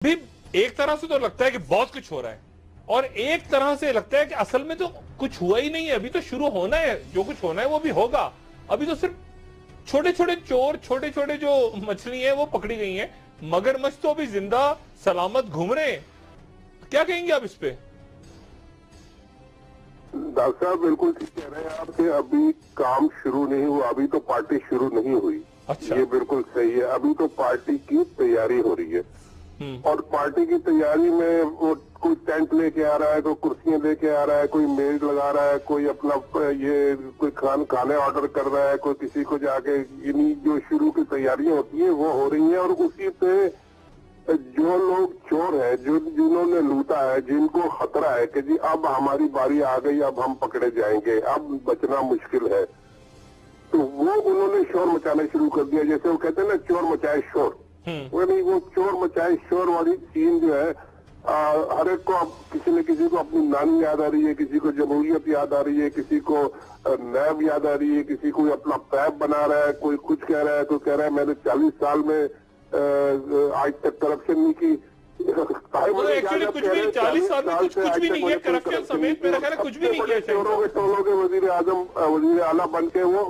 भी एक तरह से तो लगता है कि बहुत कुछ हो रहा है और एक तरह से लगता है कि असल में तो कुछ हुआ ही नहीं है, अभी तो शुरू होना है, जो कुछ होना है वो भी होगा। अभी तो सिर्फ छोटे छोटे चोर, छोटे छोटे जो मछली है वो पकड़ी गई हैं, मगरमच्छ तो अभी जिंदा सलामत घूम रहे हैं। क्या कहेंगे आप इस पे? डॉक्टर साहब बिल्कुल ठीक कह रहे हैं आप कि अभी काम शुरू नहीं हुआ, अभी तो पार्टी शुरू नहीं हुई। अच्छा। ये बिल्कुल सही है, अभी तो पार्टी की तैयारी हो रही है। और पार्टी की तैयारी में वो कोई टेंट लेके आ रहा है, कोई कुर्सियां लेके आ रहा है, कोई मेज लगा रहा है, कोई अपना ये कोई खाने ऑर्डर कर रहा है, कोई किसी को जाके, इन्हीं जो शुरू की तैयारियां होती है वो हो रही है। और उसी पे जो लोग चोर है, जो जिन्होंने लूटा है, जिनको खतरा है कि जी अब हमारी बारी आ गई, अब हम पकड़े जाएंगे, अब बचना मुश्किल है, तो वो उन्होंने शोर मचाना शुरू कर दिया। जैसे वो कहते हैं ना, चोर मचाए शोर, वो नहीं, वो चोर मचाए शोर वाली सीन जो है, हर एक को अब किसी न किसी को अपनी नानी याद आ रही है, किसी को जमहूरियत याद आ रही है, किसी को नैब याद आ रही है, किसी को अपना पैप बना रहा है, कोई कुछ कह रहा है, कोई कह रहा है मैंने 40 साल में आज तक करप्शन नहीं की। एक्चुअली कुछ भी 40 साल में कुछ भी नहीं है, करप्शन समेत मेरा ख्याल है कुछ भी नहीं किया। चोरों के टोलों के वजीर आजम, वजीर आला बन के वो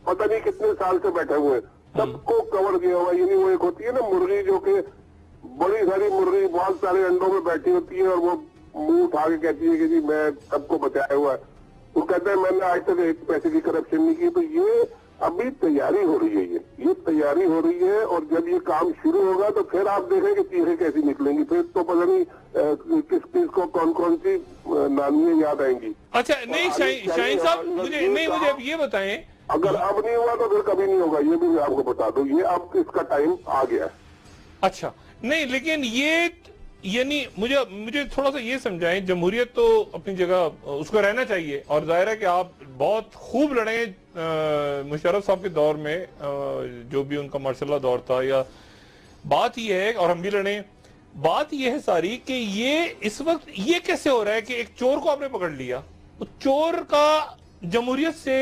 पता नहीं कितने साल से बैठे हुए, सबको कवर किया हुआ। यानी वो एक होती है ना मुर्गी, जो कि बड़ी सारी मुर्गी बहुत सारे अंडों में बैठी होती है और वो मुंह उठा के कहती है कि जी मैं सबको बचाया हुआ है। वो कहते हैं मैंने आज तक एक पैसे की करप्शन नहीं की। तो ये अभी तैयारी हो रही है, ये तैयारी हो रही है। और जब ये काम शुरू होगा तो फिर आप देखें कि चीजें कैसी निकलेंगी। फिर तो पता नहीं किस किस को कौन कौन सी नानियां याद आएंगी। अच्छा, नहीं शाहीन साहब, मुझे अब ये बताएं, अगर अब नहीं हुआ तो फिर कभी नहीं होगा, ये भी मैं आपको बता दूं। ये अब इसका टाइम आ गया है। अच्छा, नहीं लेकिन ये यानी मुझे थोड़ा सा ये समझाएं, जमहूरियत तो अपनी जगह उसको रहना चाहिए और जाहिर है कि आप बहुत खूब लड़े मुशर्रफ साहब के दौर में, जो भी उनका मार्शल दौर था, या बात ये है, और हम भी लड़े। बात ये है सारी कि ये इस वक्त ये कैसे हो रहा है कि एक चोर को आपने पकड़ लिया, तो चोर का जमहूरियत से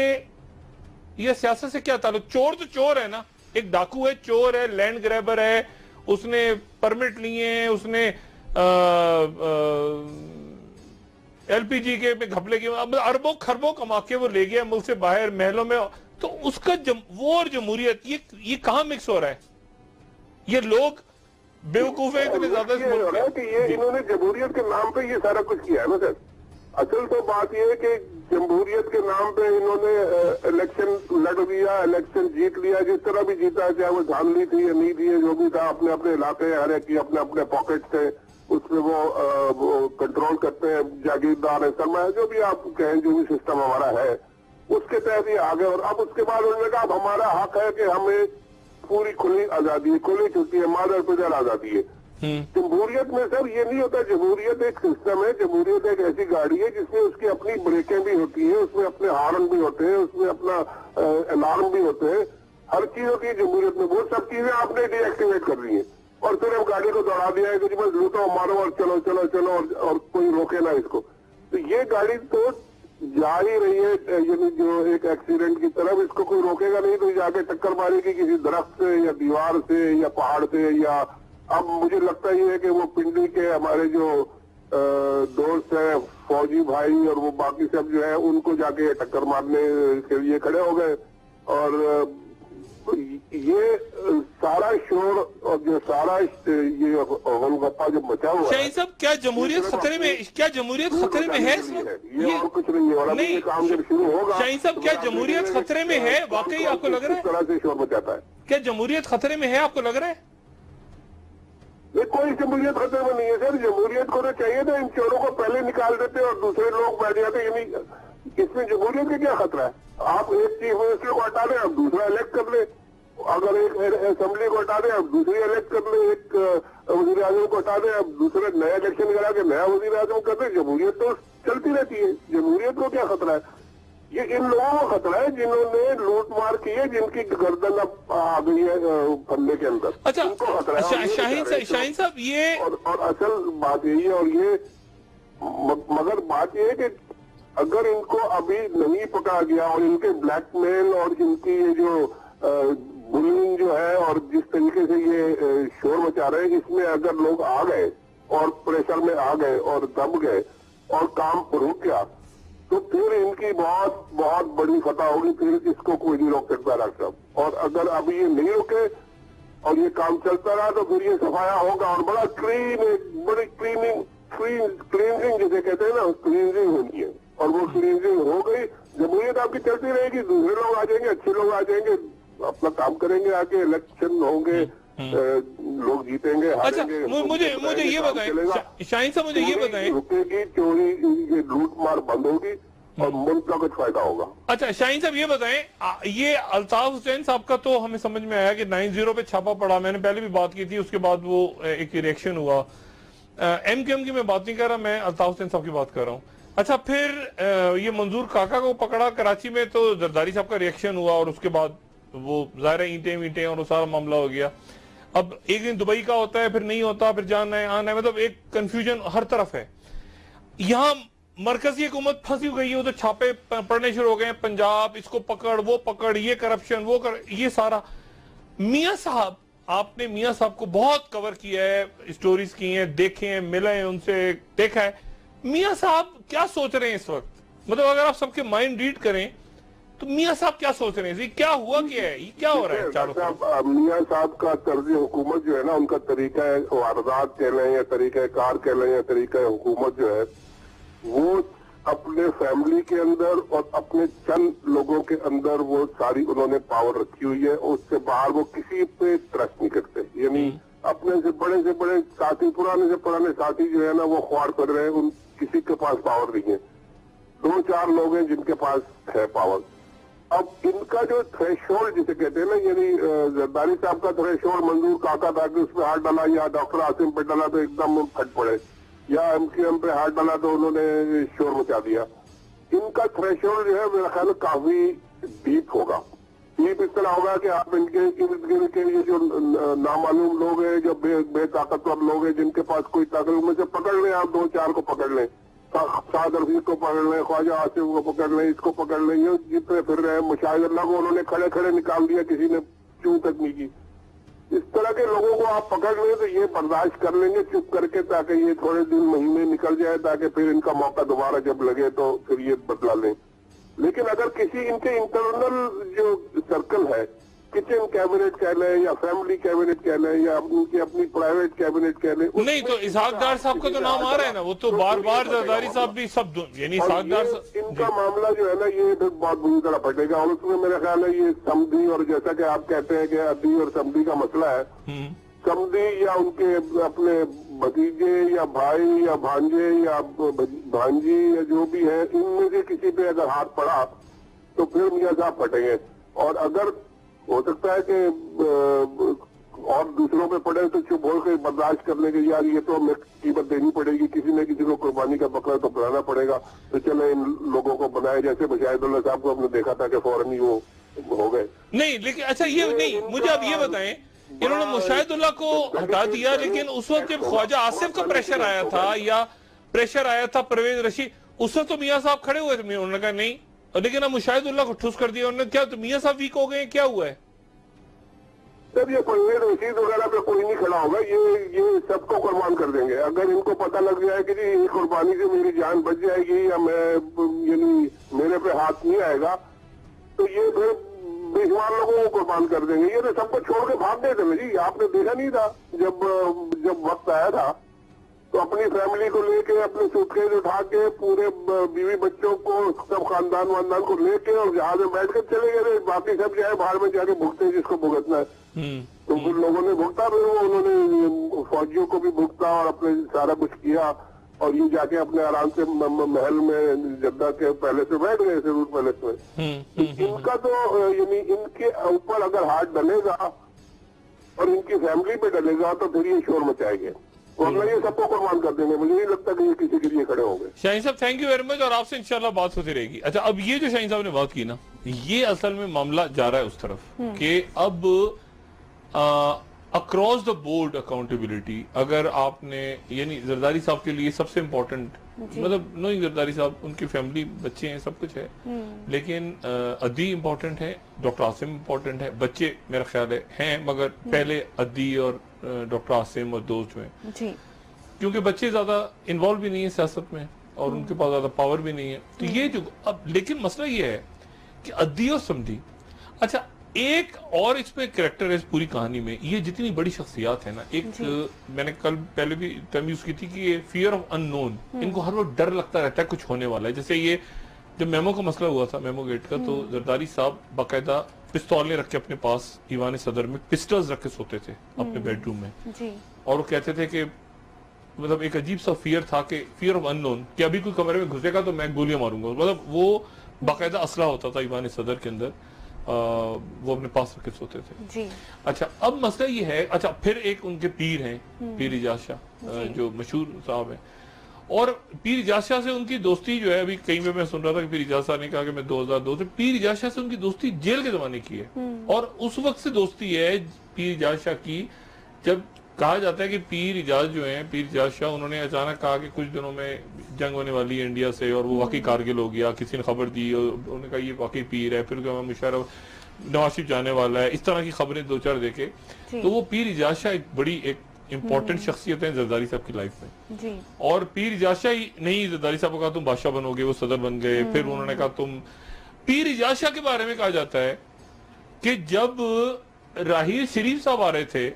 या सियासत से क्या ताल्लुक? चोर तो चोर है ना, एक डाकू है, चोर है, लैंड ग्रैबर है, उसने परमिट लिए हैं, उसने एलपीजी के पे घपले के अब अरबों खरबों कमा के वो ले गया मुल्क से बाहर महलों में। तो उसका वो और जमहूरियत ये कहां मिक्स हो रहा है? ये लोग बेवकूफ है इतने ज्यादा कि ये इन्होंने जमहूरियत के नाम पे ये सारा कुछ किया है ना सर। असल तो बात यह है कि जमहूरियत के नाम पे इन्होंने इलेक्शन लड़ लिया, इलेक्शन जीत लिया, जिस तरह भी जीता, चाहे वो धांधली थी या नहीं थी, जो भी था, अपने अपने इलाके हर एक की अपने अपने पॉकेट से उसमें वो कंट्रोल करते हैं, जागीरदार है, सरमाया, जो भी आप कहें, जो भी सिस्टम हमारा है उसके तहत ये आ गए। और अब उसके बाद उन्होंने कहा अब हमारा हक है कि हमें पूरी खुली आजादी, खुली छुट्टी है, मादर पिदर आजादी है। जमहूरियत में सर ये नहीं होता। जमहूरियत एक सिस्टम है, जमहूरियत एक ऐसी गाड़ी है जिसमें उसकी अपनी ब्रेकें भी होती है, उसमें अपने हॉर्न भी होते हैं, उसमें अपना अलार्म भी होते हैं, हर चीज होती है जमहूरियत में। वो सब चीजें आपने डीएक्टिवेट कर दी है और फिर अब गाड़ी को दौड़ा दिया है कि बस लूटो मारो और चलो चलो चलो और कोई रोके ना इसको। तो ये गाड़ी तो जा ही रही है, यानी जो एक एक्सीडेंट की तरफ, इसको कोई रोकेगा नहीं तो जाके टक्कर मारेगी किसी दरख्त से या दीवार से या पहाड़ से। या अब मुझे लगता ही है कि वो पिंडी के हमारे जो दोस्त हैं, फौजी भाई और वो बाकी सब जो है, उनको जाके टक्कर मारने के लिए खड़े हो गए। और ये सारा शोर और जो सारा ये गोलगप्पा जो मचा हुआ है। शाहीन साहब, क्या जमहूरियत खतरे में, क्या जमहूरियत खतरे में है इस वक्त? ये और कुछ नहीं है। और अभी ये काम जब शुरू होगा, शाहीन साहब, क्या जमहूरियत खतरे में है? वाकई आपको लग रहा है? इस तरह से शोर मचाता है। क्या जमहूरियत खतरे में है, आपको लग रहा है? ये कोई जमहूरियत खतरे में नहीं है सर। जमहूरियत को तो चाहिए था इन चोरों को पहले निकाल देते और दूसरे लोग बैठ जाते। यानी इसमें जमहूरियत का क्या खतरा है? आप एक चीफ मिनिस्टर को हटा दें, आप दूसरा इलेक्ट कर ले। अगर एक असेंबली को हटा दें, आप दूसरी इलेक्ट कर ले। एक वजीर आजम को हटा दें, आप दूसरे नया इलेक्शन करा के नया वजीर आजम कर दे। जमहूरियत तो चलती रहती है। जमहूरियत को क्या खतरा है? ये इन लोगों को खतरा है जिन्होंने लूट मार की है, जिनकी गर्दन अब आ गई है फंदे के अंदर। अच्छा, शाहीन साहब, ये और असल बात यही है। और ये मगर बात यह है कि अगर इनको अभी नहीं पकड़ा गया और इनके ब्लैकमेल और इनकी ये जो बुलिंग जो है और जिस तरीके से ये शोर मचा रहे हैं, इसमें अगर लोग आ गए और प्रेशर में आ गए और दब गए और काम रुक गया, तो फिर इनकी बहुत बहुत बड़ी फतह होगी। फिर इसको कोई नहीं रोक सकता डॉक्टर साहब। और अगर अभी ये नहीं रुके और ये काम चलता रहा तो फिर ये सफाया होगा और बड़ा बड़ी क्लीनिंग जिसे कहते हैं ना, क्लीनिंग होनी है। और वो क्लीनिंग हो गई, जमहूरियत आपकी चलती रहेगी, दूसरे लोग आ जाएंगे, अच्छे लोग आ जाएंगे, अपना काम करेंगे, आके इलेक्शन होंगे, लोग जीतेंगे, अच्छा, मुझे ये बताएं शाहीन साहब, मुझे ये बताएं, रुकेगी चोरी, ये लूट मार बंद होगी और मुल्क का कुछ फायदा होगा। अच्छा शाहीन साहब ये बताएं, ये अल्ताफ हुसैन साहब का तो हमें समझ में आया कि 9-0 पे छापा पड़ा, मैंने पहले भी बात की थी, उसके बाद वो एक रिएक्शन हुआ। MQM की मैं बात नहीं कर रहा, मैं अल्ताफ हुसैन साहब की बात कर रहा हूँ। अच्छा, फिर ये मंजूर काका को पकड़ा कराची में, तो जरदारी साहब का रिएक्शन हुआ और उसके बाद वो ज़ाहिर ईंटें और वो सारा मामला हो गया। अब एक दिन दुबई का होता है, फिर नहीं होता, फिर जाना है आना है, मतलब एक कंफ्यूजन हर तरफ है। यहाँ मरकजी हुकूमत फंसी गई है, उधर छापे पड़ने शुरू हो गए हैं, पंजाब इसको पकड़, वो पकड़, ये करप्शन, वो कर, ये सारा। मियां साहब, आपने मियां साहब को बहुत कवर किया है, स्टोरीज की हैं, देखे हैं, मिले हैं उनसे, देखा है। मियां साहब क्या सोच रहे हैं इस वक्त? मतलब अगर आप सबके माइंड रीड करें तो मियां साहब क्या सोच रहे हैं? क्या हुआ, क्या है, ये क्या हो रहा है चारों तरफ? मियां साहब का तर्ज हुकूमत जो है ना, उनका तरीका वारदात कह लें या तरीका कार कह लें या तरीका हुकूमत जो है, वो अपने फैमिली के अंदर और अपने चंद लोगों के अंदर वो सारी उन्होंने पावर रखी हुई है। उससे बाहर वो किसी पे ट्रस्ट नहीं करते। यानी अपने से बड़े साथी, पुराने से पुराने साथी जो है ना, वो ख्वार कर रहे हैं, उन किसी के पास पावर नहीं है। 2-4 लोग हैं जिनके पास है पावर। अब इनका जो थ्रेशोल्ड जिसे कहते हैं ना, यानी जरदारी साहब का थ्रेशोल्ड मंजूर काका था कि उसमें हाथ डाला या डॉक्टर आसिम पे डाला तो एकदम फट पड़े, या MQM पे हाथ डाला तो उन्होंने शोर मचा दिया। इनका थ्रेशोल्ड जो है मेरा ख्याल काफी डीप होगा। डीप इस तरह होगा कि आप इनके इर्द गिर्द के ये जो नामालूम लोग हैं, जो बेताकतवर लोग हैं, जिनके पास कोई ताकत, उनमें से पकड़ लें, आप 2-4 को पकड़ लें, साद रफीक को पकड़ लें, ख्वाजा आसिफ को पकड़ लें, इसको पकड़ लें, ये जितने फिर रहे मुशाहिदुल्लाह को उन्होंने खड़े खड़े निकाल दिया, किसी ने चूं तक नहीं की। इस तरह के लोगों को आप पकड़ लें तो ये बर्दाश्त कर लेंगे चुप करके, ताकि ये थोड़े दिन महीने निकल जाए, ताकि फिर इनका मौका दोबारा जब लगे तो फिर ये बदला लें। लेकिन अगर किसी इनके इंटरनल जो सर्कल है, किचन कैबिनेट कह लें या फैमिली कैबिनेट कह लें या उनकी अपनी प्राइवेट कैबिनेट कह लें, नहीं तो इसहाक डार साहब का तो नाम आ रहा है ना, वो तो बार बार जरदारी साहब भी सब, यानी इसहाक डार इनका मामला जो है ना, ये फिर बहुत बुरी तरह फटेगा। और उसमें मेरा ख्याल है ये समधी, और जैसा कि आप कहते हैं कि अदी और समधी का मसला है, समधी या उनके अपने भतीजे या भाई या भांजे या भांजी या जो भी है, इनमें से किसी पे अगर हाथ पड़ा तो फिर मियां साहब फटेंगे। और अगर हो सकता है कि और दूसरों पे पड़े तो चुप होकर बर्दाश्त करने के, यार ये तो हमें कीमत देनी पड़ेगी, किसी न किसी को कुर्बानी का बकरा तो बनाना पड़ेगा, तो चले इन लोगों को बनाए। जैसे मुशाहिदुल्लाह साहब को हमने देखा था कि फौरन ही वो हो गए। नहीं लेकिन अच्छा ये नहीं, मुझे आप ये बताएं, इन्होंने मुशाहिदुल्लाह को हटा दिया, लेकिन उस वक्त जब ख्वाजा आसिफ का प्रेशर आया था या प्रेशर आया था परवेज रशीद, उस वक्त तो मियां साहब खड़े हुए थे, उन्होंने कहा नहीं, लेकिन अब मुशाहिदुल्लाह को ठुस कर दिया उन्होंने। क्या तो मियां साहब वीक हो गए, क्या हुआ है? सर ये परवेज रशीद वगैरह पे कोई नहीं खड़ा होगा, ये सबको कुर्बान कर देंगे। अगर इनको पता लग जाए कि जी कुर्बानी से मेरी जान बच जाएगी या मैं यानी मेरे पे हाथ नहीं आएगा, तो ये फिर बेशुमार लोगों को कुर्बान कर देंगे। ये तो सबको छोड़ के भाग गए थे ना जी, आपने देखा नहीं था जब वक्त आया था तो अपनी फैमिली को लेके, अपने सूटकेस उठा के, पूरे बीवी बच्चों को, सब खानदान वानदान को लेके और जहाज में बैठ कर चले गए। बाकी सब जाए बाहर में जाके भुगते जिसको भुगतना है, तो फिर लोगों ने भुगता, फिर वो उन्होंने फौजियों को भी भुगता और अपने सारा कुछ किया, और ये जाके अपने आराम से महल में जद्दा के पैलेस में बैठ गए, रूट पैलेस में। इनका तो यानी इनके ऊपर अगर हाथ डलेगा और इनकी फैमिली पे डलेगा तो फिर ये शोर मचाएंगे, वरना ये सबको कुर्बान कर देंगे। मुझे नहीं लगता कि ये किसी के लिए खड़े होंगे। शाहीन साहब थैंक यू वेरी मच, और आपसे इंशाल्लाह बात होती रहेगी। अच्छा, अब ये जो शाहीन साहब ने बात की ना, ये असल में मामला जा रहा है उस तरफ कि अब अक्रॉस द बोर्ड अकाउंटेबिलिटी, अगर आपने, यानी जरदारी साहब के लिए सबसे इंपॉर्टेंट मतलब नोइंग जरदारी साहब, उनकी फैमिली, बच्चे हैं, सब कुछ है, लेकिन अदी इम्पोर्टेंट है, डॉक्टर आसिम इम्पोर्टेंट है, बच्चे मेरा ख्याल है मगर पहले अदी और डॉक्टर आसिम और दोस्त जो हैं, क्योंकि बच्चे ज्यादा इन्वॉल्व भी नहीं है सियासत में और उनके पास ज्यादा पावर भी नहीं है, तो ये जो अब लेकिन मसला ये है कि अदी और समधी, अच्छा एक और इसमें कैरेक्टर है इस पूरी कहानी में, ये जितनी बड़ी शख्सियात है ना, एक मैंने कल पहले भी टर्म यूज की थी कि ये फियर ऑफ अननोन, इनको हर वक्त डर लगता रहता है कुछ होने वाला है। जैसे ये जब मेमो का मसला हुआ था, मेमो गेट का, तो जरदारी साहब बाकायदा पिस्तौलें रख के अपने पास ईवान सदर में पिस्टल्स रख के सोते थे अपने बेडरूम में, और वो कहते थे कि मतलब एक अजीब सा फियर था कि फियर ऑफ अननोन, कि अभी कोई कमरे में घुसेगा तो मैं गोलियां मारूंगा, मतलब वो बाकायदा असला होता था ईवान सदर के अंदर, वो अपने पास रख के सोते थे जी। अच्छा अब मसला ये है, अच्छा फिर एक उनके पीर हैं, पीर इजाज शाह जो मशहूर साहब हैं, और पीर इजाज शाह से उनकी दोस्ती जो है, अभी कहीं पे मैं सुन रहा था कि पीर इजाज शाह ने कहा कि मैं 2002 से, पीर इजाज शाह से उनकी दोस्ती जेल के जमाने की है, और उस वक्त से दोस्ती है पीर इजाज शाह की, जब कहा जाता है कि पीर इजाज जो है, पीर इजाज शाह, उन्होंने अचानक कहा कि कुछ दिनों में जंग होने वाली है इंडिया से, और वो वाकई कारगिल हो गया, किसी ने खबर दी और उन्होंने कहा ये वाकई पीर है, फिर मुशर्रफ नवाज शरीफ जाने वाला है, इस तरह की खबरें दो चार देखे, तो वो पीर इजाज शाह एक बड़ी एक इम्पोर्टेंट शख्सियत है जरदारी साहब की लाइफ में जी। और पीर इजाज शाह नहीं, जरदारी साहब को कहा तुम बादशाह बनोगे, वो सदर बन गए, फिर उन्होंने कहा तुम, पीर इजाज शाह के बारे में कहा जाता है कि जब राहील शरीफ साहब आ रहे थे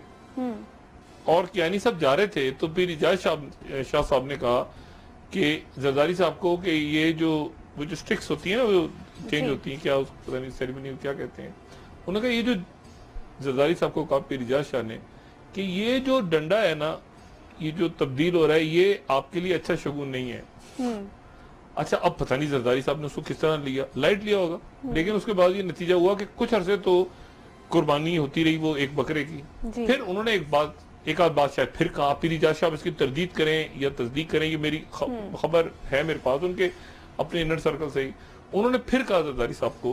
और कियानी साहब जा रहे थे, तो पीर इजाज शाह साहब ने कहा कि जरदारी साहब को कि ये जो वो जो स्टिक्स होती है ना, वो चेंज होती है, क्या उसको पता नहीं सेरेमनी क्या कहते हैं, उन्होंने कहा ये जो जरदारी साहब को कहा पीर इजाज शाह ने कि ये जो डंडा है ना, ये जो तब्दील हो रहा है, ये आपके लिए अच्छा शगुन नहीं है। अच्छा अब पता नहीं जरदारी साहब ने उसको किस तरह लिया, लाइट लिया होगा, लेकिन उसके बाद ये नतीजा हुआ कि कुछ अरसे तो कुर्बानी होती रही वो एक बकरे की, फिर उन्होंने एक आध बात शायद फिर कहा, पीर इजाज शाह इसकी तरदीद करें या तस्दीक करें, ये मेरी खबर है मेरे पास उनके अपने इनर सर्कल से ही, उन्होंने फिर कहा जरदारी साहब को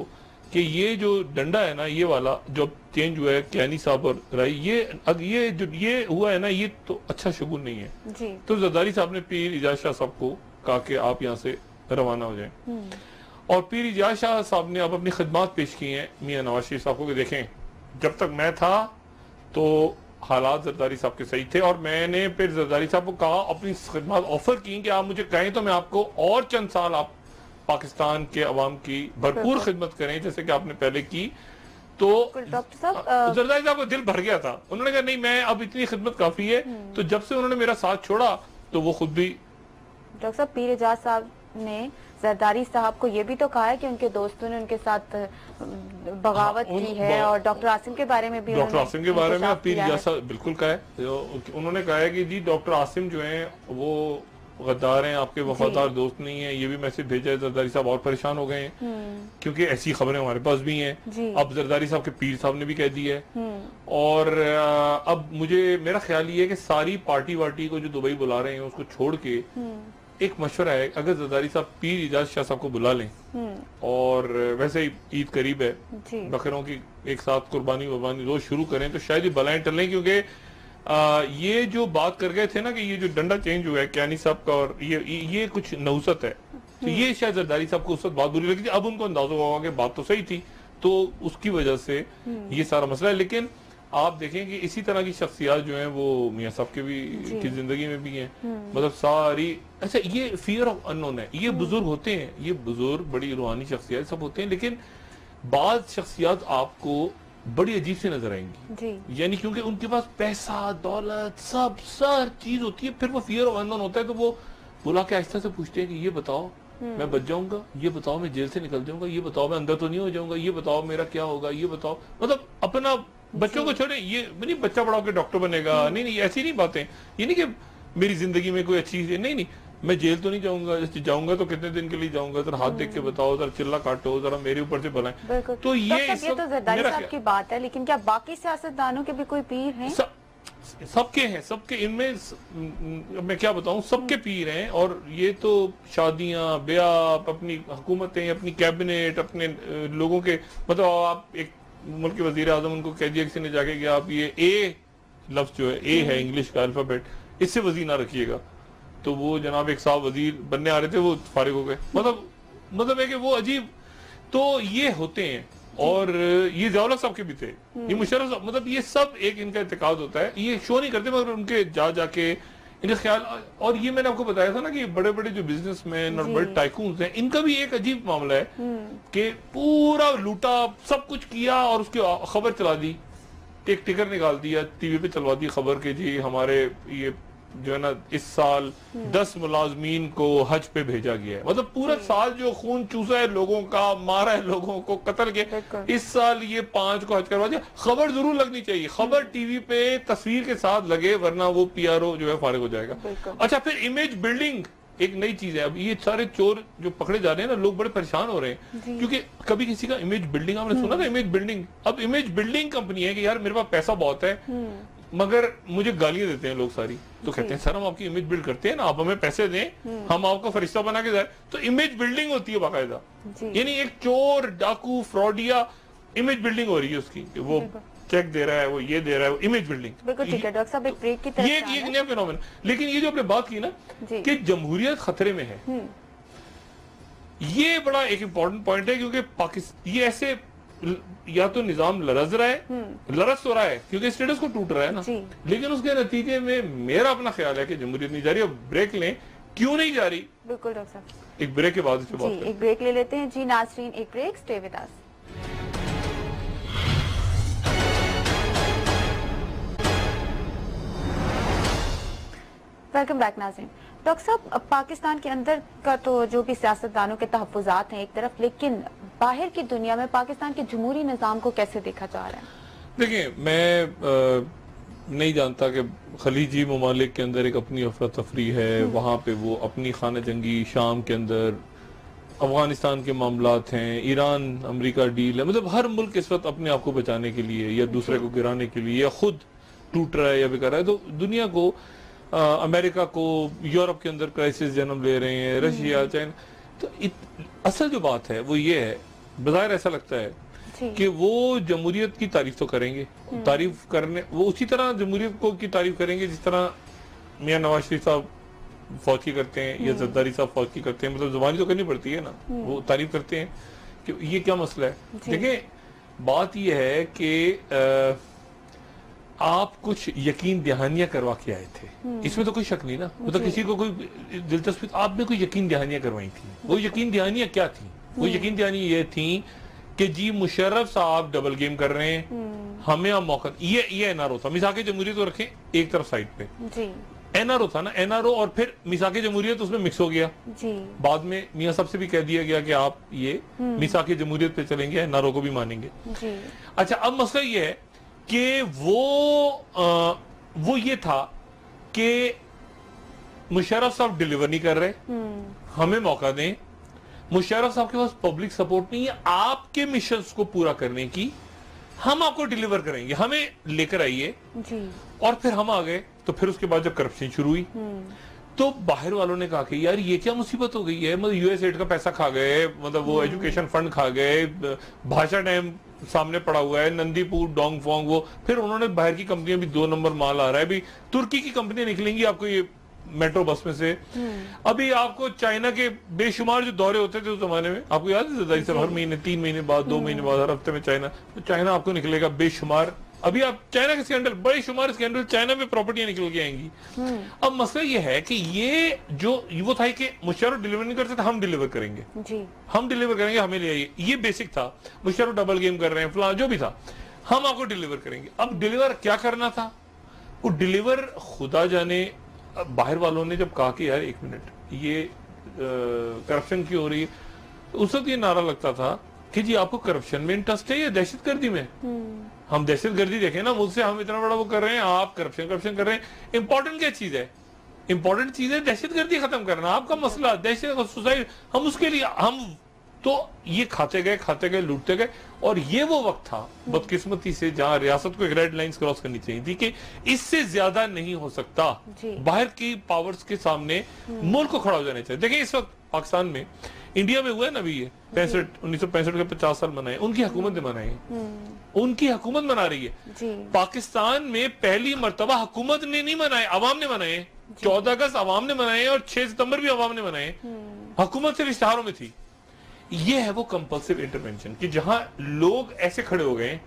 कि ये जो डंडा है ना, ये वाला जो चेंज हुआ है कियानी साहब और राई, ये जो ये हुआ है ना, ये तो अच्छा शगुन नहीं है जी। तो जरदारी साहब ने पीर इजाज शाह साहब को कहा कि आप यहाँ से रवाना हो जाएं, और पीर इजाज शाह साहब ने अब अपनी खिदमत पेश की हैं मियां नवाज शरीफ साहब को कि देखें जब तक मैं था तो हालात जरदारी साहब के सही थे, और मैंने फिर जरदारी साहब को कहा, अपनी खिदमत ऑफर की कि आप मुझे कहें तो मैं आपको और चंद साल आप पाकिस्तान के अवाम की भरपूर खिदमत करें जैसे कि आपने पहले की, तो डॉक्टर साहब जरदारी साहब को दिल भर गया था, उन्होंने कहा नहीं मैं अब इतनी खिदमत काफी है, तो जब से उन्होंने मेरा साथ छोड़ा तो वो खुद भी, डॉक्टर साहब पीर इजाज साहब ने जरदारी साहब को ये भी तो कहा है कि उनके दोस्तों ने उनके साथ बगावत की है, और डॉक्टर आसिम के बारे में भी, डॉक्टर आसिम के बारे में पीर इजाज साहब बिल्कुल कहा है, उन्होंने कहा है कि जी डॉक्टर आसिम जो है वो गद्दार हैं, आपके वफादार दोस्त नहीं है, ये भी मैसेज भेजा है, जरदारी साहब और परेशान हो गए हैं क्योंकि ऐसी खबरें हमारे पास भी हैं, अब जरदारी साहब के पीर साहब ने भी कह दी है, और अब मुझे मेरा ख्याल ये है कि सारी पार्टी वार्टी को जो दुबई बुला रहे हैं उसको छोड़ के एक मशवरा है, अगर जरदारी साहब पीर इजाज शाह साहब को बुला लें, और वैसे ही ईद करीब है, बकरों की एक साथ कुर्बानी रोज शुरू करें तो शायद ये बलाएं टलें, क्योंकि ये जो बात कर गए थे ना कि ये जो डंडा चेंज हुआ है कियानी साहब का, और ये कुछ नौसत है, तो ये शायद जरदारी साहब को उस वक्त बात बुरी लगी थी, अब उनको अंदाजा हुआ कि बात तो सही थी, तो उसकी वजह से ये सारा मसला है। लेकिन आप देखें कि इसी तरह की शख्सियात जो हैं वो मियां साहब के भी की जिंदगी में भी हैं, मतलब सारी, अच्छा ये फियर ऑफ अननोन है, ये बुजुर्ग होते हैं, ये बुजुर्ग बड़ी रूहानी शख्सियात सब होते हैं, लेकिन बाद शख्सियात आपको बड़ी अजीब से नजर आएंगी, यानी क्योंकि उनके पास पैसा दौलत सब चीज होती है, फिर वो फियर ऑफ अननोन होता है, तो वो बुला के आहिस्ता से पूछते हैं कि ये बताओ मैं बच जाऊंगा, ये बताओ मैं जेल से निकल जाऊंगा, ये बताओ मैं अंदर तो नहीं हो जाऊंगा, ये बताओ मेरा क्या होगा, ये बताओ, मतलब अपना बच्चों को छोड़े, ये नहीं बच्चा पढ़ाओ के डॉक्टर बनेगा, नहीं ऐसी नहीं बातें, ये नहीं कि मेरी जिंदगी में कोई अच्छी चीज, नहीं मैं जेल तो नहीं जाऊंगा, जाऊंगा तो कितने दिन के लिए जाऊंगा, जरा हाथ देख के बताओ, जरा चिल्ला काटो, जरा मेरे ऊपर से बुलाएं, तो ये तो जरदारी साहब की बात है, लेकिन क्या बाकी सियासतदानों के भी कोई पीर हैं? सबके हैं, सबके, इनमें मैं क्या बताऊं, सबके पीर हैं, और ये तो शादियां ब्याह, अपनी हुकूमतें, अपनी कैबिनेट, अपने लोगों के, मतलब आप एक मुल्क के वजीर आजम उनको कह दिया किसी ने जाके कि आप ये ए लफ्ज जो है, ए है इंग्लिश का अल्फाबेट, इससे वजीर ना रखिएगा, तो वो जनाब एक साहब वजीर बनने आ रहे थे, वो फारिग हो गए। मतलब है कि वो अजीब, तो ये होते हैं। और ये ज़िया साहब के भी थे, ये मुशर्रफ साहब, मतलब ये सब एक इनका इत्तेकाद होता है। ये शो नहीं करते मगर उनके जाके इनका ख्याल। और ये मैंने आपको बताया था ना कि बड़े बड़े जो बिजनेसमैन और बड़े टाइकून्स हैं, इनका भी एक अजीब मामला है कि पूरा लूटा, सब कुछ किया और उसकी खबर चला दी, एक टिकर निकाल दिया, टीवी पे चलवा दी खबर के जी हमारे ये जो है ना इस साल 10 मुलाजमीन को हज पे भेजा गया है। मतलब पूरा साल जो खून चूसा है लोगों का, मारा है लोगों को, कत्ल किया, इस साल ये 5 को हज करवा दिया। खबर जरूर लगनी चाहिए, खबर टीवी पे तस्वीर के साथ लगे, वरना वो पीआरओ जो है फारिग हो जाएगा। अच्छा, फिर इमेज बिल्डिंग एक नई चीज है। अब ये सारे चोर जो पकड़े जा रहे हैं ना, लोग बड़े परेशान हो रहे हैं क्योंकि कभी किसी का इमेज बिल्डिंग, आपने सुना था इमेज बिल्डिंग? अब इमेज बिल्डिंग कंपनी है कि यार मेरे पास पैसा बहुत है मगर मुझे गालियां देते हैं लोग सारी, तो कहते हैं सर हम आपकी इमेज बिल्ड करते हैं ना, आप हमें पैसे दें, हम आपको फरिश्ता बना के जाए। तो इमेज बिल्डिंग होती है बाकायदा, यानी एक चोर डाकू फ्रॉडिया इमेज बिल्डिंग हो रही है उसकी, वो चेक दे रहा है, वो ये दे रहा है, वो इमेज बिल्डिंग। बिल्कुल ठीक है डॉक्टर साहब, एक ब्रेक की तरफ ये एक नया फिनोमेना। लेकिन ये जो आपने बात की ना कि जमहूरियत खतरे में है, ये बड़ा एक इंपॉर्टेंट पॉइंट है क्योंकि पाकिस्तान ये ऐसे या तो निजाम लरज रहा है, लरज हो रहा है क्योंकि स्टेटस को टूट रहा है ना, लेकिन उसके नतीजे में मेरा अपना ख्याल है कि जमहूरियत नहीं जा रही। अब ब्रेक लें, क्यों नहीं जा रही? बिल्कुल डॉक्टर साहब, एक ब्रेक के बाद इस पे बात एक ब्रेक ले लेते हैं जी नाज़रीन, एक break, stay with us. Welcome back नाज़रीन। डॉक्टर साहब, पाकिस्तान के अंदर का तो जो भी सियासतदानों के तहफ़्फ़ुज़ात हैं एक तरफ, लेकिन बाहर की दुनिया में पाकिस्तान के जमहूरी निज़ाम को कैसे देखा जा रहा है? देखिए, मैं नहीं जानता कि खलीजी ममालिक के अंदर एक अपनी अफरा तफरी है, वहाँ पे वो अपनी खाना जंगी, शाम के अंदर अफगानिस्तान के मामलात हैं, ईरान अमेरिका डील है, मतलब हर मुल्क इस वक्त अपने आप को बचाने के लिए या दूसरे को गिराने के लिए या खुद टूट रहा है या बिका रहा है। तो दुनिया को, अमेरिका को, यूरोप के अंदर क्राइसिस जन्म ले रहे हैं, रशिया, चाइना। तो असल जो बात है वो ये है, बज़ाहिर ऐसा लगता है कि वो जमहूरियत की तारीफ तो करेंगे, तारीफ करने वो उसी तरह जमहूरियत को की तारीफ करेंगे जिस तरह मियां नवाज शरीफ साहब फौज की करते हैं या जरदारी साहब फौज की करते हैं। मतलब जुबानी तो करनी पड़ती है ना, वो तारीफ करते हैं कि ये क्या मसला है। देखिए, बात यह है कि आप कुछ यकीन दहानियां करवा के आए थे, इसमें तो कोई शक नहीं ना, मतलब किसी को कोई दिलचस्पी, आपने कोई यकीन दहानियां करवाई थी। वो यकीन दहानियां क्या थी? वो यकीन दहानियां ये थी कि जी मुशर्रफ साहब डबल गेम कर रहे हैं, हमें अब मौका, ये एनआरओ था, मिसाके जमहूरियत को रखें एक तरफ साइड पे, एनआरओ था ना, एनआरओ और फिर मिसाके जमहूरियत उसमें मिक्स हो गया। बाद में मियां साहब से भी कह दिया गया कि आप ये मिसाके जमहूरियत पे चलेंगे, एनआरओ को भी मानेंगे। अच्छा, अब मसला ये है कि वो ये था कि मुशर्रफ साहब डिलीवर नहीं कर रहे, हमें मौका दें। मुशर्रफ साहब के पास पब्लिक सपोर्ट नहीं है आपके मिशंस को पूरा करने की, हम आपको डिलीवर करेंगे, हमें लेकर आइए। और फिर हम आ गए। तो फिर उसके बाद जब करप्शन शुरू हुई तो बाहर वालों ने कहा कि यार ये क्या मुसीबत हो गई है, मतलब यूएसएड का पैसा खा गए, मतलब वो एजुकेशन फंड खा गए, भाषा डैम सामने पड़ा हुआ है, नंदीपुर, डोंगफोंग, वो फिर उन्होंने बाहर की कंपनियां भी 2 नंबर माल आ रहा है, अभी तुर्की की कंपनियां निकलेंगी आपको ये मेट्रो बस में से, अभी आपको चाइना के बेशुमार जो दौरे होते थे उस जमाने में, आपको याद है जरदारी साहब हर महीने 3 महीने बाद 2 महीने बाद हर हफ्ते में चाइना, तो चाइना आपको निकलेगा बेशुमार। अभी आप चाइना के स्कैंडल, बड़े शुमार स्कैंडल, चाइना में प्रॉपर्टियां निकल के आएंगी। अब मसला ये है कि ये जो वो था कि मुशर्रफ डिलीवर नहीं कर सकते, हम डिलीवर करेंगे जी, हम डिलीवर करेंगे, हमें ले आइए, ये बेसिक था। मुशर्रफ डबल गेम कर रहे हैं, फला जो भी था, हम आपको डिलीवर करेंगे। अब डिलीवर क्या करना था, वो डिलीवर खुदा जाने। बाहर वालों ने जब कहा कि यार एक मिनट ये करप्शन क्यों हो रही है, तो उस वक्त ये नारा लगता था कि जी आपको करप्शन में इंटरेस्ट है या दहशतगर्दी में? हम दहशतगर्दी देखें ना, मुझसे हम इतना बड़ा वो कर रहे हैं, आप करप्शन कर रहे हैं। इंपॉर्टेंट क्या चीज है? इंपॉर्टेंट चीज है दहशतगर्दी खत्म करना। आपका मसला दहशत सुसाइड, हम उसके लिए हम तो ये खाते गए लूटते गए। और ये वो वक्त था बदकिस्मती से जहां रियासत को एक रेड लाइंस क्रॉस करनी चाहिए थी कि इससे ज्यादा नहीं हो सकता, बाहर की पावर्स के सामने मुल्क को खड़ा हो जाना चाहिए। देखिए इस वक्त पाकिस्तान में, इंडिया में हुआ है ना अभी ये 1965 के 50 साल मनाए, उनकी हुकूमत ने मनाए, उनकी हुकूमत मना रही है। पाकिस्तान में पहली मर्तबा हुकूमत ने नहीं मनाए, अवाम ने मनाए। 14 अगस्त आवाम ने मनाए और 6 सितंबर भी आवाम ने मनाए, हुकूमत सिर्फ इश्तिहारों में थी। ये है वो कंपल्सिव इंटरवेंशन कि जहां लोग ऐसे खड़े हो गए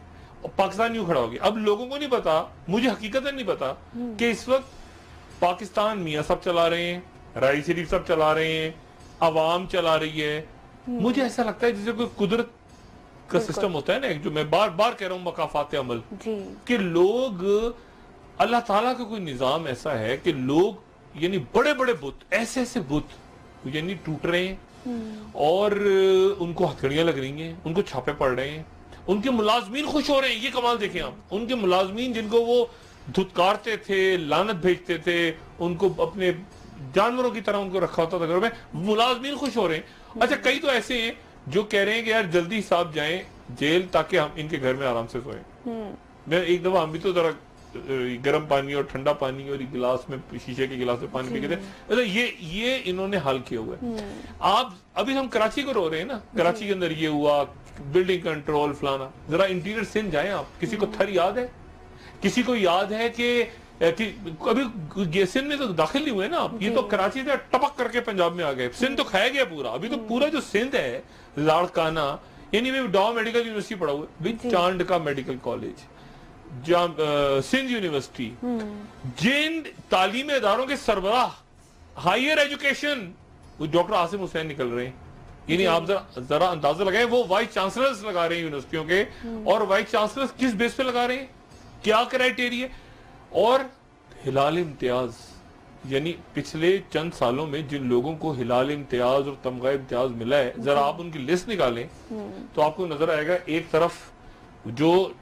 और पाकिस्तान यूं खड़ा हो गया। अब लोगों को नहीं पता, मुझे हकीकतन नहीं पता कि इस वक्त पाकिस्तान मियां सब चला रहे हैं, राई शरीफ सब चला रहे हैं, अवाम चला रही है। मुझे ऐसा लगता है जैसे कोई कुदरत का सिस्टम होता है ना, जो मैं बार बार कह रहा हूं, मकाफात अमल, कि लोग, अल्लाह ताला का कोई निजाम ऐसा है कि लोग यानी बड़े बड़े बुत, ऐसे ऐसे बुत यानी टूट रहे हैं और उनको हथकड़ियां लग रही हैं, उनको छापे पड़ रहे हैं, उनके मुलाजमीन खुश हो रहे हैं। ये कमाल देखें आप, उनके मुलाजमीन जिनको वो धुतकारते थे, लानत भेजते थे, उनको अपने जानवरों की तरह उनको रखा होता था घर में, मुलाजमीन खुश हो रहे हैं। अच्छा, कई तो ऐसे हैं जो कह रहे हैं कि यार जल्दी साहब जाएं जेल ताकि हम इनके घर में आराम से सोएं। मैं एक दफा, हम भी तो जरा गर्म पानी और ठंडा पानी और गिलास में, शीशे के गिलास में पानी पी के थे, मतलब ये इन्होंने हाल किया हुआ है। आप अभी हम कराची को रो रहे हैं ना, कराची के अंदर ये हुआ, बिल्डिंग कंट्रोल फलाना, जरा इंटीरियर सिंध जाए आप, किसी को थर याद है? किसी को याद है कि अभी सिंध में तो दाखिल नहीं हुए ना आप, ये तो कराची से टपक करके पंजाब में आ गए, सिंध तो खाया गया पूरा। अभी तो पूरा जो सिंध है, लाड़काना, यानी मैं डॉ मेडिकल यूनिवर्सिटी पढ़ा हुआ है, चांद का मेडिकल कॉलेज, सिंध यूनिवर्सिटी, जिन तालीमी इदारों के सरबराह, higher education, doctor Asim Hussain निकल रहे हैं। यानी आप जरा अंदाजा लगाएं, वो वाइस चांसलर्स लगा रहे हैं यूनिवर्सिटियों के, और वाइस चांसलर्स किस बेस पे लगा रहे हैं, क्या क्राइटेरिया। और हिलाल इम्तियाज, यानी पिछले चंद सालों में जिन लोगों को हिलाल इम्तियाज और तमगा इम्तियाज मिला है, जरा आप उनकी लिस्ट निकालें तो आपको नजर आएगा। एक तरफ जो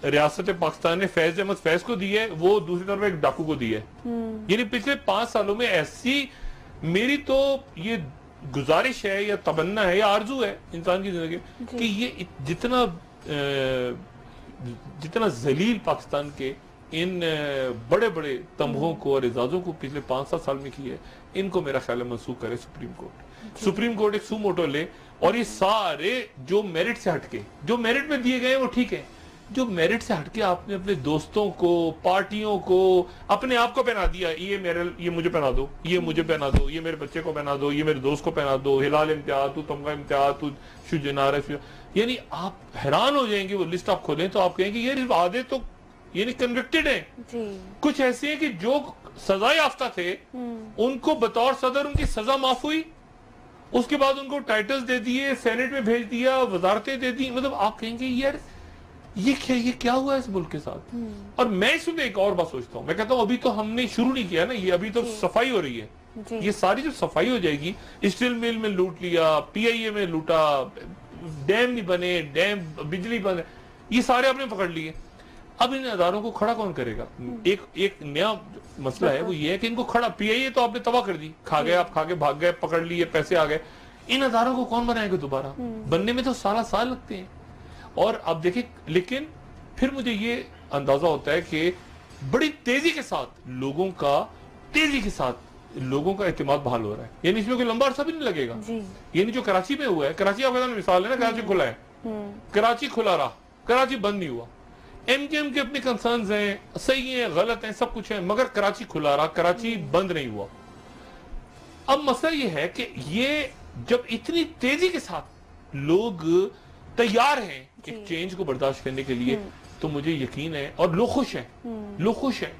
रियासत पाकिस्तान ने फैज अहमद फैज को दी है, वो दूसरी तरफ एक डाकू को दी है। यानी पिछले 5 सालों में ऐसी, मेरी तो ये गुजारिश है या तमन्ना है या आरजू है इंसान की जिंदगी कि ये जितना जलील पाकिस्तान के इन बड़े बड़े तमगों को और एजाजों को पिछले 5-7 साल में की है, इनको मेरा ख्याल है मंसूख करे सुप्रीम कोर्ट। सुप्रीम कोर्ट एक सुमोटो ले, और ये सारे जो मेरिट से हटके, जो मेरिट में दिए गए वो ठीक है, जो मेरिट से हटके आपने अपने दोस्तों को, पार्टियों को, अपने आप को पहना दिया, ये मुझे पहना दो, ये मुझे पहना दो, ये मेरे बच्चे को पहना दो, ये मेरे दोस्त को पहना दो, हिलाल इम्तियाज, तू तमगा इम्तियाज, तू शुजनार, यानी आप हैरान हो जाएंगे। वो लिस्ट आप खोलें तो आप कहेंगे यार आधे तो यानी कन्विक्टेड है, कुछ ऐसे हैं कि जो सजा याफ्ता थे उनको बतौर सदर उनकी सजा माफ हुई, उसके बाद उनको टाइटल्स दे दिए, सेनेट में भेज दिया, वजारतें दे दी। मतलब आप कहेंगे यार ये क्या हुआ इस मुल्क के साथ। और मैं इसमें एक और बात सोचता हूँ, मैं कहता हूँ अभी तो हमने शुरू नहीं किया ना, ये अभी तो सफाई हो रही है। ये सारी जो सफाई हो जाएगी, स्टील मिल में लूट लिया, PIA में लूटा, डैम नहीं बने, डैम बिजली बंद, ये सारे आपने पकड़ लिए। अब इन अदारों को खड़ा कौन करेगा? एक नया मसला है, वो ये है कि इनको खड़ा, PIA तो आपने तबाह कर दी, खा गए, आप खा के भाग गए, पकड़ लिए, पैसे आ गए, इन अदारों को कौन बनाएगा दोबारा? बनने में तो साल लगते हैं। और अब देखिए, लेकिन फिर मुझे ये अंदाजा होता है कि बड़ी तेजी के साथ लोगों का एतमाद बहाल हो रहा है, यानी इसमें कोई लंबा अरसा भी नहीं लगेगा। यानी जो कराची में हुआ है, कराची आपका मिसाल है ना, कराची खुला है, कराची खुला रहा, कराची बंद नहीं हुआ। MKM के अपने कंसर्न्स हैं, सही हैं, गलत हैं, सब कुछ है, मगर कराची खुला रहा, कराची बंद नहीं हुआ। अब मसला ये है कि ये जब इतनी तेजी के साथ लोग तैयार हैं एक चेंज को बर्दाश्त करने के लिए, तो मुझे यकीन है, और लोग खुश हैं,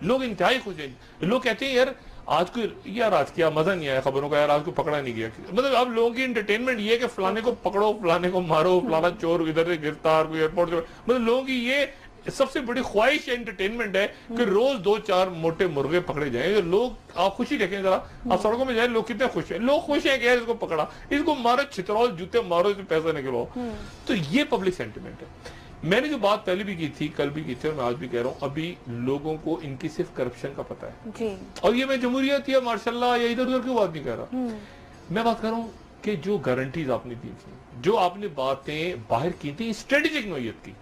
लोग इंतहाई खुश हैं। लोग कहते हैं यार आज क्या मजा नहीं आया खबरों का, यार आज को पकड़ा नहीं गया। मतलब अब लोगों की एंटरटेनमेंट ये है कि फलाने को पकड़ो, फलाने को मारो, फलाना चोर इधर से गिरफ्तार, कोई एयरपोर्ट से, मतलब लोगों की ये सबसे बड़ी ख्वाहिश एंटरटेनमेंट है कि रोज 2-4 मोटे मुर्गे पकड़े जाएं। लोग, आप खुशी देखें जरा, आप सड़कों में जाए, लोग कितने खुश हैं, लोग खुश हैं कि यार इसको पकड़ा, इसको मारो, छितरौल जूते मारो, इसमें पैसा निकलो। तो ये पब्लिक सेंटिमेंट है। मैंने जो बात पहले भी की थी, कल भी की थी, और मैं आज भी कह रहा हूं, अभी लोगों को इनकी सिर्फ करप्शन का पता है जी। और ये मैं जमहूरियत या मार्शल्लाह या इधर उधर की बात नहीं कर रहा, मैं बात कर रहा हूं कि जो गारंटीज आपने दी थी, जो आपने बातें बाहर की थी स्ट्रेटेजिक नोयत की,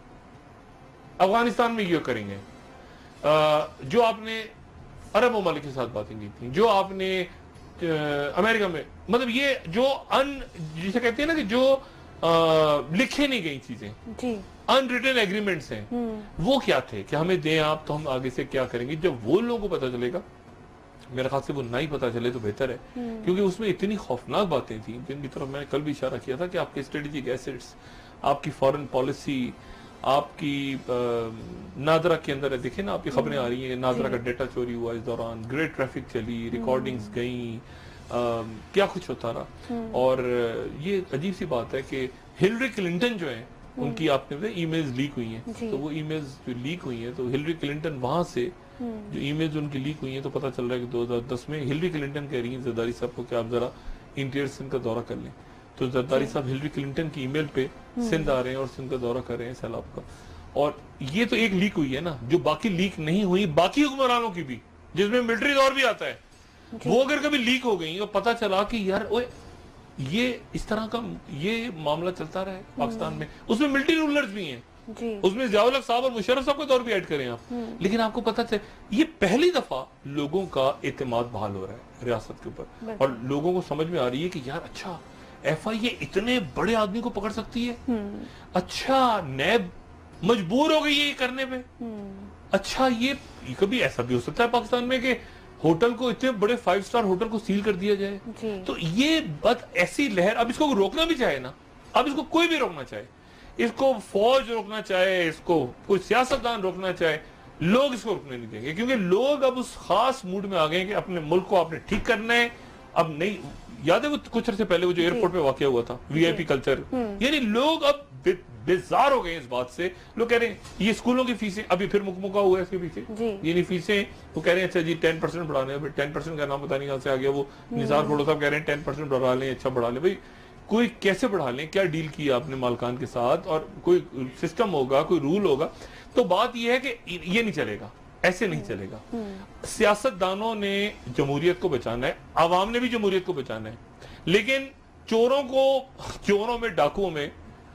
अफगानिस्तान में ये करेंगे, जो आपने अरब ममालिक के साथ बातें की थी, जो आपने अमेरिका में, मतलब ये जो जिसे कहते हैं ना कि जो लिखे नहीं गई चीजें जी, अनरिटन एग्रीमेंट्स हैं, वो क्या थे कि हमें दें आप तो हम आगे से क्या करेंगे। जब वो लोगों को पता चलेगा मेरे ख्याल से वो ना ही पता चले तो बेहतर है, क्योंकि उसमें इतनी खौफनाक बातें थी जिनकी तरफ मैंने कल भी इशारा किया था कि आपके स्ट्रेटेजिक एसेट्स, आपकी फॉरेन पॉलिसी, आपकी नादरा के अंदर है, देखे ना आपकी खबरें आ रही हैं, नादरा का डेटा चोरी हुआ इस दौरान, ग्रेट ट्रैफिक चली, रिकॉर्डिंग्स गई, क्या कुछ होता रहा। और ये अजीब सी बात है कि हिलरी क्लिंटन जो है उनकी आपने बताया ईमेल्स लीक हुई हैं, तो वो ईमेल्स जो लीक हुई हैं तो हिलरी क्लिंटन वहां से जो ईमेल्स उनकी लीक हुई हैं तो पता चल रहा है कि 2010 में हिलरी क्लिंटन कह रही हैं जरदारी साहब को कि आप जरा इंटीरियर सिंध का दौरा कर लें, तो जरदारी साहब हिलरी क्लिंटन की ईमेल पे सिंध आ रहे हैं और सिंध का दौरा कर रहे हैं सैलाब का। और ये तो एक लीक हुई है ना, जो बाकी लीक नहीं हुई बाकी हुक्मरानों की भी, जिसमें मिलिट्री दौर भी आता है, वो अगर कभी लीक हो गई और पता चला कि यार ओए ये इस तरह का ये मामला चलता रहा है पाकिस्तान में, उसमें मिलिट्री रूलर्स भी हैं जी। उसमें ज़ियाउल हक साहब और मुशर्रफ साहब का दौर भी ऐड करें आप, लेकिन आपको पता चले ये पहली दफा लोगों का एतमाद बहाल हो रहा है रियासत के ऊपर, और लोगों को समझ में आ रही है कि यार अच्छा FIA इतने बड़े आदमी को पकड़ सकती है, अच्छा नैब मजबूर हो गई है ये करने पे, अच्छा ये कभी ऐसा भी हो सकता है पाकिस्तान में कि होटल को, इतने बड़े 5 स्टार होटल को सील कर दिया जाए। तो ये बात ऐसी लहर, अब इसको रोकना भी चाहे ना, अब इसको कोई भी रोकना चाहे, इसको फौज रोकना चाहे, इसको कोई सियासतदान रोकना चाहे, लोग इसको रोकने नहीं देंगे, क्योंकि लोग अब उस खास मूड में आ गए कि अपने मुल्क को आपने ठीक करना है। अब नहीं, याद है वो कुछ अर्से पहले वो जो एयरपोर्ट पे वाकया हुआ था, VIP कल्चर, यानी लोग अब बेजार हो गए इस बात से। लोग कह रहे हैं ये स्कूलों की फीसें, अभी फिर मुकमुका हुआ है इसके पीछे, यानी फीसें वो कह रहे हैं अच्छा जी 10% बढ़ाने हैं, 10% का नाम पता नहीं कहां से आ गया, वो निसार खोड़ो साहब कह रहे हैं 10% बढ़ा लें, अच्छा बढ़ा लें। भाई कोई कैसे बढ़ा लें, क्या डील किया आपने मालकान के साथ, और कोई सिस्टम होगा, कोई रूल होगा। तो बात यह है कि ये नहीं चलेगा, ऐसे नहीं चलेगा। सियासतदानों ने जमहूरियत को बचाना है, आवाम ने भी जमहूरियत को बचाना है, लेकिन चोरों में, डाकुओं में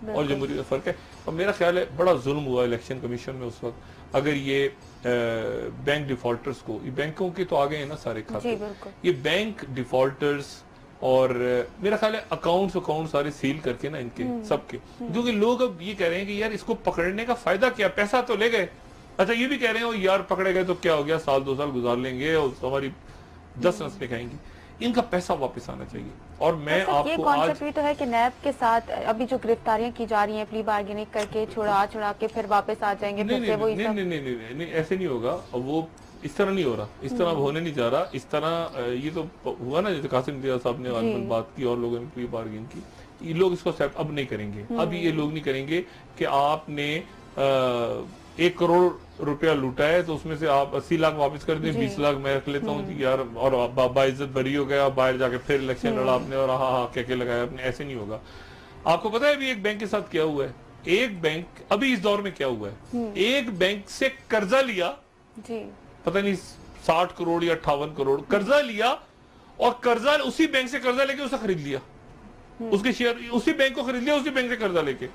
और जमहूरियत का फर्क है। और मेरा ख्याल है बड़ा जुल्म हुआ इलेक्शन कमीशन में उस वक्त, अगर ये बैंक डिफॉल्टर्स को, ये बैंकों के तो आ गए हैं ना सारे खाते, ये बैंक डिफॉल्टर्स और मेरा ख्याल है अकाउंट सारे सील करके ना इनके सबके, क्योंकि लोग अब ये कह रहे हैं कि यार इसको पकड़ने का फायदा क्या, पैसा तो ले गए, अच्छा ये भी कह रहे हैं यार पकड़े गए तो क्या हो गया, साल 2 साल गुजार लेंगे और हमारी 10 नस्लें खाएंगी, इनका पैसा वापस आना चाहिए। और मैं आपको ये कॉन्सेप्ट भी तो है कि नैब के साथ अभी जो गिरफ्तारियां की जा रही हैं प्ली बार्गेनिंग करके छुड़ा के फिर वापस आ जाएंगे, नहीं ऐसे नहीं होगा, वो इस तरह नहीं हो रहा, इस तरह होने नहीं जा रहा, इस तरह ये तो हुआ ना जैसे कासिम इम्तियाज साहब ने बात की और लोगों ने प्ली बार्गेन की, ये लोग इसको एक्सेप्ट अब नहीं करेंगे। अब ये लोग नहीं करेंगे कि आपने 1 करोड़ रुपया लूटा है तो उसमें से आप 80 लाख वापस कर दें, 20 लाख मैं रख लेता हूँ यार, और बाइज्जत बरी हो गया, बाहर जाके फिर इलेक्शन लड़ा आपने और हाँ क्या लगाया आपने, ऐसे नहीं होगा। आपको पता है अभी एक बैंक के साथ क्या हुआ है, एक बैंक अभी इस दौर में क्या हुआ है, एक बैंक से कर्जा लिया, पता नहीं 60 करोड़ या 58 करोड़ कर्जा लिया, और कर्जा उसी बैंक से कर्जा लेके उसे खरीद लिया, उसके शेयर उसी बैंक को खरीद लिया, उसी बैंक से कर्जा लेके।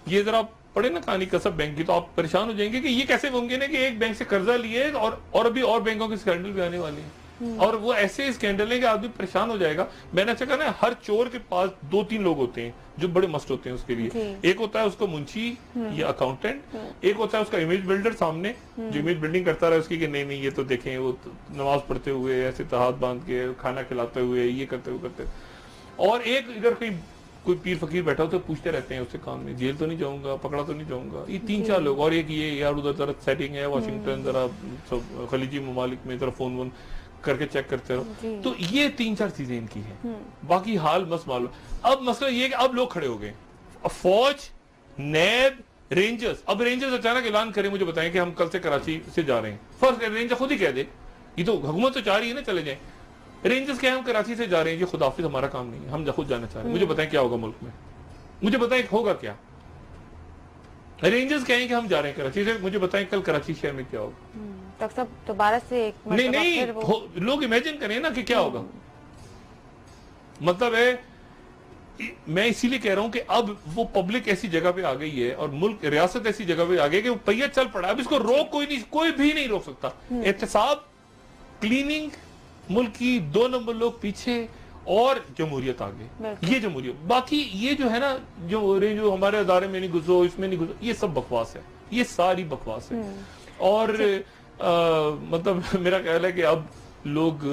ये जरा पढ़े ना कहानी कसब बैंक की तो आप परेशान हो जाएंगे कि ये कैसे मुमकिन है कि एक बैंक से कर्जा लिए और अभी और बैंकों के स्कैंडल भी आने वाले हैं, और वो ऐसे स्कैंडल है कि आदमी परेशान हो जाएगा। मैंने अच्छा कहा ना, हर चोर के पास 2-3 लोग होते हैं जो बड़े मस्त होते हैं उसके लिए। एक होता है उसका मुंशी या अकाउंटेंट, एक होता है उसका इमेज बिल्डर सामने जो इमेज बिल्डिंग करता रहा उसकी कि नहीं ये तो देखें वो नमाज पढ़ते हुए ऐसे हाथ बांध के खाना खिलाते हुए ये करते हुए, और एक इधर कहीं कोई पीर फकीर बैठा हो तो पूछते रहते हैं उससे काम में, जेल तो नहीं जाऊंगा, पकड़ा तो नहीं जाऊंगा, ये 3-4 लोग। और एक ये यार उधर जरा सेटिंग है वाशिंगटन, जरा खलीजी ममालिक में जरा फोन वोन करके चेक करते रहो। तो ये 3-4 चीजें इनकी हैं, बाकी हाल मस्त मालूम। अब मसला ये है कि अब लोग खड़े हो गए, फौज, नैब, रेंजर्स। अब रेंजर्स अचानक ऐलान करें, मुझे बताएं कि हम कल से कराची से जा रहे हैं, फर्स्ट रेंजर खुद ही कह दे, ये तो हुकूमत तो चाह रही है ना चले जाए, रेंजर्स क्या हम कराची से जा रहे हैं, ये खुदाफिज हमारा काम नहीं है, हम खुद जाना चाह रहे हैं, मुझे बताएं क्या होगा मुल्क में, मुझे बताएं होगा क्या। रेंजर्स कहें कि हम जा रहे हैं कराची से, मुझे बताएं कल कराची शहर में क्या होगा। तब सब दोबारा से एक नहीं लोग इमेजिन करें ना कि क्या होगा। मतलब है मैं इसीलिए कह रहा हूं कि अब वो पब्लिक ऐसी जगह पे आ गई है और मुल्क रियासत ऐसी जगह पे आ गई कि वो पहिया चल पड़ा, अब इसको रोक कोई भी नहीं रोक सकता। एहतसाब, क्लीनिंग, मुल्क की 2 नंबर लोग पीछे और जमहूरियत आगे, ये जमहूरियत। बाकी ये जो है ना जो हमारे अदारे में नहीं घुसो, इसमें नहीं घुसो, ये सब बकवास है, ये सारी बकवास है। और मतलब मेरा ख्याल है कि अब लोग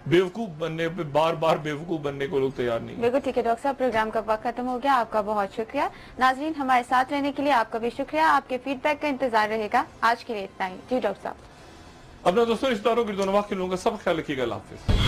बेवकूफ बनने पे, बार बार बेवकूफ बनने को लोग तैयार नहीं। बिल्कुल ठीक है डॉक्टर साहब, प्रोग्राम का वक्त खत्म हो गया। आपका बहुत शुक्रिया। नाजरीन, हमारे साथ रहने के लिए आपका भी शुक्रिया। आपके फीडबैक का इंतजार रहेगा। आज के लिए इतना ही। जी डॉक्टर साहब। अपना दोस्तों, रिश्तेदारों, गिरदोनवा के लोगों का सब ख्याल रखिएगा। अल्लाह हाफिज।